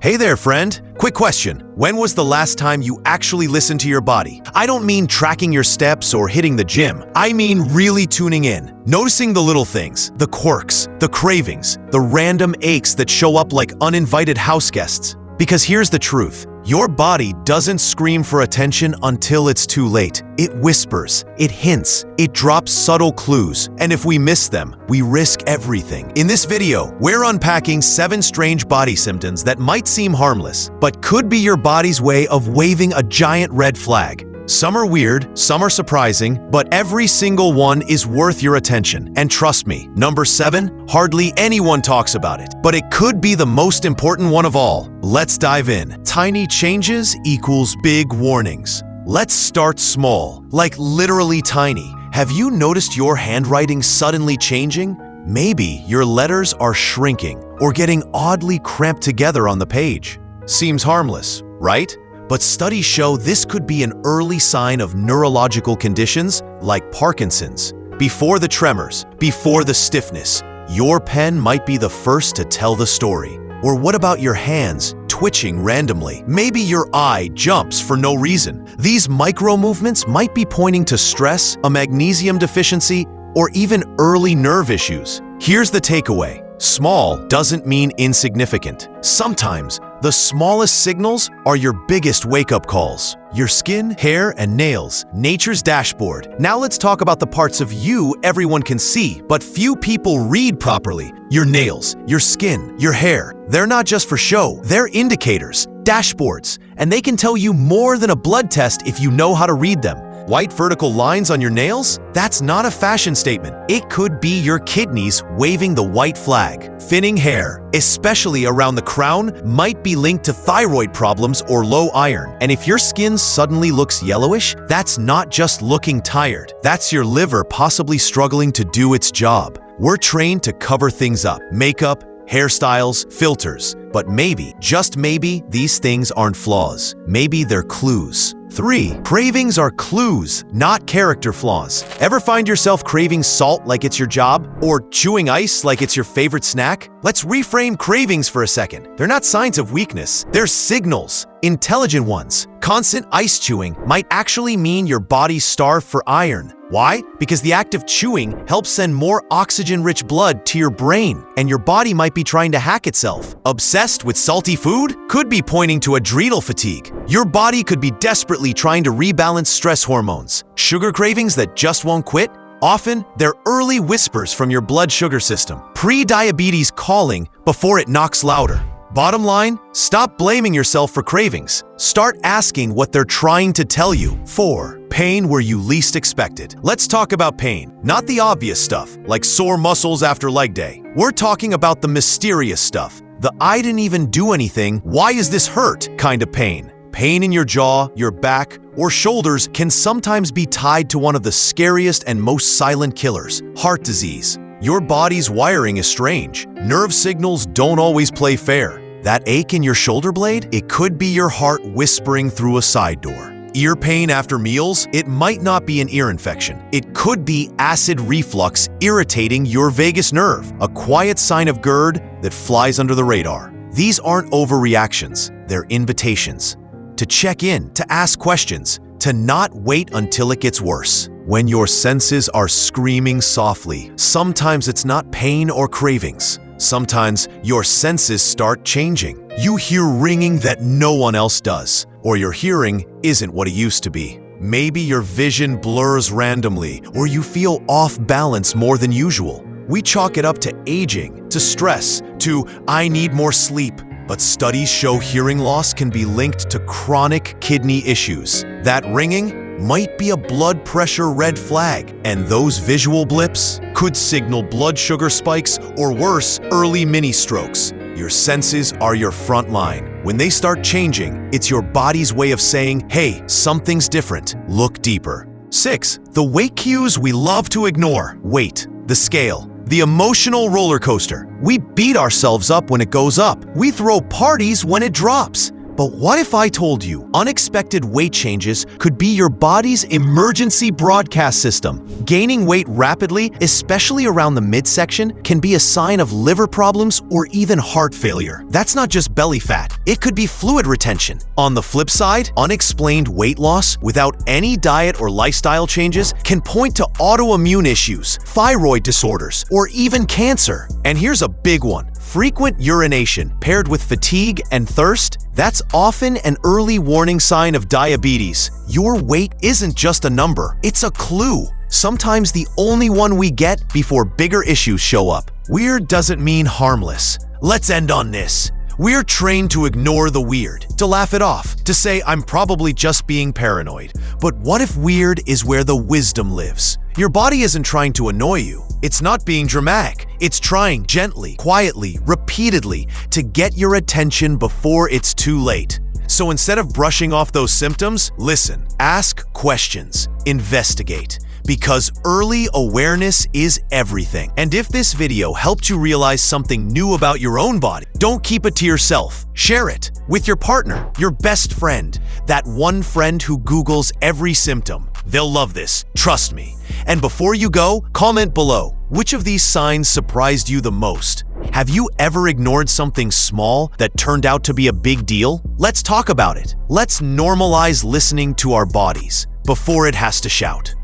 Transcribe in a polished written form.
Hey there, friend. Quick question. When was the last time you actually listened to your body? I don't mean tracking your steps or hitting the gym. I mean really tuning in, noticing the little things, the quirks, the cravings, the random aches that show up like uninvited house guests. Because here's the truth. Your body doesn't scream for attention until it's too late. It whispers, it hints, it drops subtle clues, and if we miss them, we risk everything. In this video, we're unpacking 7 strange body symptoms that might seem harmless, but could be your body's way of waving a giant red flag. Some are weird, some are surprising, but every single one is worth your attention. And trust me, number 7, hardly anyone talks about it, but it could be the most important one of all. Let's dive in. Tiny changes equals big warnings. Let's start small, like literally tiny. Have you noticed your handwriting suddenly changing? Maybe your letters are shrinking or getting oddly cramped together on the page. Seems harmless, right? But studies show this could be an early sign of neurological conditions like Parkinson's. Before the tremors, before the stiffness, your pen might be the first to tell the story. Or what about your hands twitching randomly? Maybe your eye jumps for no reason. These micro movements might be pointing to stress, a magnesium deficiency, or even early nerve issues. Here's the takeaway. Small doesn't mean insignificant. Sometimes, the smallest signals are your biggest wake-up calls. Your skin, hair, and nails, nature's dashboard. Now let's talk about the parts of you everyone can see, but few people read properly. Your nails, your skin, your hair. They're not just for show, they're indicators, dashboards, and they can tell you more than a blood test if you know how to read them. White vertical lines on your nails? That's not a fashion statement. It could be your kidneys waving the white flag. Thinning hair, especially around the crown, might be linked to thyroid problems or low iron. And if your skin suddenly looks yellowish, that's not just looking tired. That's your liver possibly struggling to do its job. We're trained to cover things up. Makeup, hairstyles, filters. But maybe, just maybe, these things aren't flaws. Maybe they're clues. 3. Cravings are clues, not character flaws. Ever find yourself craving salt like it's your job? Or chewing ice like it's your favorite snack? Let's reframe cravings for a second. They're not signs of weakness. They're signals. Intelligent ones. Constant ice chewing might actually mean your body's starved for iron. Why? Because the act of chewing helps send more oxygen-rich blood to your brain, and your body might be trying to hack itself. Obsessed with salty food? Could be pointing to adrenal fatigue. Your body could be desperately trying to rebalance stress hormones. Sugar cravings that just won't quit? Often, they're early whispers from your blood sugar system. Pre-diabetes calling before it knocks louder. Bottom line, stop blaming yourself for cravings. Start asking what they're trying to tell you. 4. Pain where you least expect it. Let's talk about pain, not the obvious stuff, like sore muscles after leg day. We're talking about the mysterious stuff, the I didn't even do anything, why is this hurt kind of pain. Pain in your jaw, your back, or shoulders can sometimes be tied to one of the scariest and most silent killers, heart disease. Your body's wiring is strange. Nerve signals don't always play fair. That ache in your shoulder blade? It could be your heart whispering through a side door. Ear pain after meals? It might not be an ear infection. It could be acid reflux irritating your vagus nerve, a quiet sign of GERD that flies under the radar. These aren't overreactions, they're invitations. To check in, to ask questions, to not wait until it gets worse. When your senses are screaming softly, sometimes it's not pain or cravings. Sometimes your senses start changing. You hear ringing that no one else does, or your hearing isn't what it used to be. Maybe your vision blurs randomly, or you feel off balance more than usual. We chalk it up to aging, to stress, to I need more sleep. But studies show hearing loss can be linked to chronic kidney issues. That ringing might be a blood pressure red flag, and those visual blips could signal blood sugar spikes or worse, early mini strokes. Your senses are your front line. When they start changing, it's your body's way of saying, hey, something's different. Look deeper. 6. The weight cues we love to ignore. Weight, the scale. The emotional roller coaster. We beat ourselves up when it goes up. We throw parties when it drops. But what if I told you unexpected weight changes could be your body's emergency broadcast system? Gaining weight rapidly, especially around the midsection, can be a sign of liver problems or even heart failure. That's not just belly fat. It could be fluid retention. On the flip side, unexplained weight loss without any diet or lifestyle changes can point to autoimmune issues, thyroid disorders, or even cancer. And here's a big one. Frequent urination paired with fatigue and thirst, that's often an early warning sign of diabetes. Your weight isn't just a number, it's a clue. Sometimes the only one we get before bigger issues show up. Weird doesn't mean harmless. Let's end on this. We're trained to ignore the weird, to laugh it off, to say I'm probably just being paranoid. But what if weird is where the wisdom lives? Your body isn't trying to annoy you. It's not being dramatic. It's trying gently, quietly, repeatedly to get your attention before it's too late. So instead of brushing off those symptoms, listen, ask questions, investigate. Because early awareness is everything. And if this video helped you realize something new about your own body, don't keep it to yourself. Share it with your partner, your best friend, that one friend who Googles every symptom. They'll love this, trust me. And before you go, comment below, which of these signs surprised you the most? Have you ever ignored something small that turned out to be a big deal? Let's talk about it. Let's normalize listening to our bodies before it has to shout.